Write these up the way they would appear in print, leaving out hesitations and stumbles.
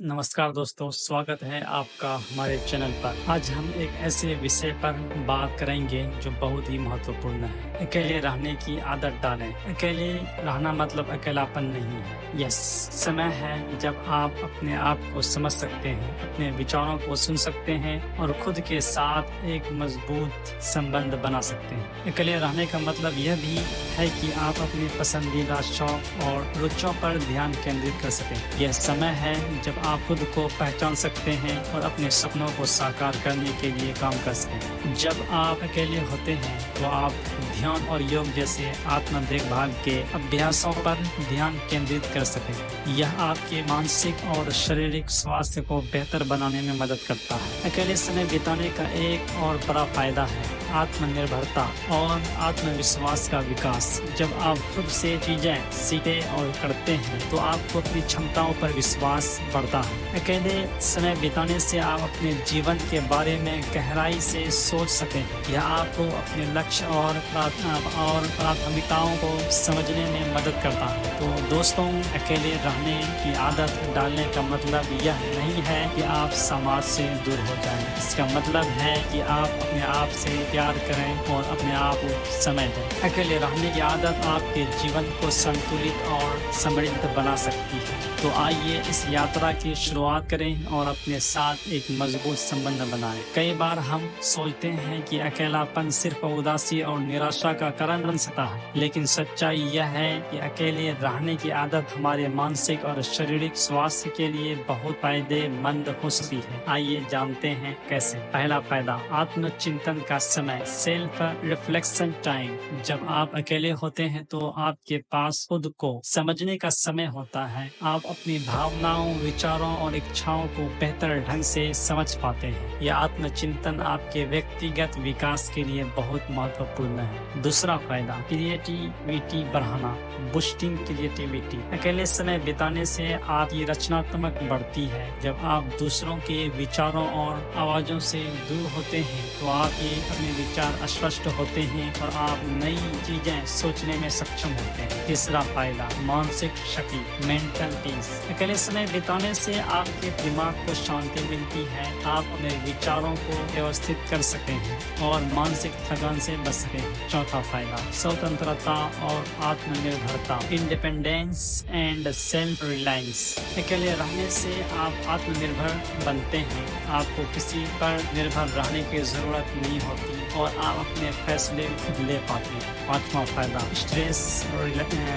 नमस्कार दोस्तों, स्वागत है आपका हमारे चैनल पर। आज हम एक ऐसे विषय पर बात करेंगे जो बहुत ही महत्वपूर्ण है। अकेले रहने की आदत डालें। अकेले रहना मतलब अकेलापन नहीं है। यह समय है जब आप अपने आप को समझ सकते हैं, अपने विचारों को सुन सकते हैं और खुद के साथ एक मजबूत संबंध बना सकते हैं। अकेले रहने का मतलब यह भी है कि आप अपनी पसंदीदा शौक और रुचियों पर ध्यान केंद्रित कर सकें। यह समय है जब आप खुद को पहचान सकते हैं और अपने सपनों को साकार करने के लिए काम कर सकें। जब आप अकेले होते हैं तो आप ध्यान और योग जैसे आत्म देखभाल के अभ्यासों पर ध्यान केंद्रित कर सकें। यह आपके मानसिक और शारीरिक स्वास्थ्य को बेहतर बनाने में मदद करता है। अकेले समय बिताने का एक और बड़ा फायदा है आत्मनिर्भरता और आत्मविश्वास का विकास। जब आप खुद से चीजें सीखते और करते हैं तो आपको अपनी क्षमताओं पर विश्वास बढ़ता है। अकेले समय बिताने से आप अपने जीवन के बारे में गहराई से सोच सकें। यह आपको अपने लक्ष्य और प्राथमिकताओं को समझने में मदद करता है। तो दोस्तों, अकेले रहने की आदत डालने का मतलब यह नहीं है कि आप समाज से दूर हो जाएं। इसका मतलब है कि आप अपने आप से प्यार करें और अपने आप को समय दें। अकेले रहने की आदत आपके जीवन को संतुलित और समृद्ध बना सकती है। तो आइए इस यात्रा की शुरुआत करें और अपने साथ एक मजबूत संबंध बनाएं। कई बार हम सोचते हैं कि अकेलापन सिर्फ उदासी और निराशा का कारण बन सकता है, लेकिन सच्चाई यह है कि अकेले रहने की आदत हमारे मानसिक और शारीरिक स्वास्थ्य के लिए बहुत फायदेमंद हो सकती है। आइए जानते हैं कैसे। पहला फायदा, आत्मचिंतन का समय, सेल्फ रिफ्लेक्शन टाइम। जब आप अकेले होते हैं तो आपके पास खुद को समझने का समय होता है। आप अपनी भावनाओं, विचारों और इच्छाओं को बेहतर ढंग से समझ पाते हैं। यह आत्मचिंतन आपके व्यक्तिगत विकास के लिए बहुत महत्वपूर्ण है। दूसरा फायदा, क्रिएटिविटी बढ़ाना, बूस्टिंग क्रिएटिविटी। अकेले समय बिताने से आपकी रचनात्मक बढ़ती है। जब आप दूसरों के विचारों और आवाजों से दूर होते हैं तो आपके अपने विचार स्पष्ट होते हैं और आप नई चीजें सोचने में सक्षम होते हैं। तीसरा फायदा, मानसिक शक्ति, मेंटल पीस। अकेले समय बिताने से आपके दिमाग को शांति मिलती है। आप अपने विचारों को व्यवस्थित कर सकते हैं और मानसिक थकान से बच सके हैं। चौथा फायदा, स्वतंत्रता और आत्मनिर्भरता, इंडिपेंडेंस एंड सेल्फ रिलायंस। अकेले रहने से आप आत्मनिर्भर बनते हैं। आपको किसी पर निर्भर रहने की जरूरत नहीं होती और आप अपने फैसले खुद ले पाते हैं। पांचवा फायदा, स्ट्रेस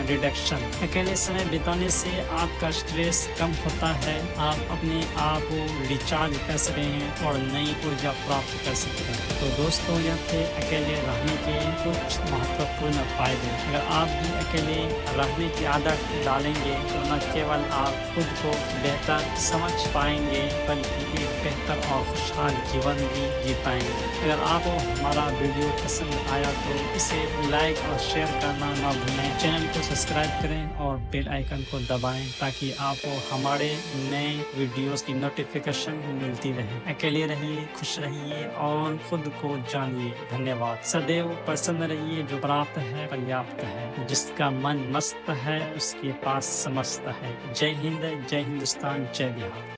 रिडक्शन। अकेले समय बिताने से आपका स्ट्रेस कम होता है। आप अपने आप को रिचार्ज कर सकते हैं और नई ऊर्जा प्राप्त कर सकते हैं। तो दोस्तों, यह थे अकेले रहने के कुछ महत्वपूर्ण फायदे। अगर आप भी अकेले रहने की आदत डालेंगे तो न केवल आप खुद को बेहतर समझ पाएंगे बल्कि एक बेहतर और खुशहाल जीवन भी जी पाएंगे। अगर आपको हमारा वीडियो पसंद आया तो इसे लाइक और शेयर करना ना भूलें। चैनल को सब्सक्राइब करें और बेल आइकन को दबाएं ताकि आपको हमारे नए वीडियोस की नोटिफिकेशन मिलती रहे। अकेले रहिए, खुश रहिए और खुद को जानिए। धन्यवाद। सदैव प्रसन्न रहिए। जो प्राप्त है पर्याप्त है। जिसका मन मस्त है उसके पास समस्त है। जय हिंद, जय हिंदुस्तान, जय बिहार।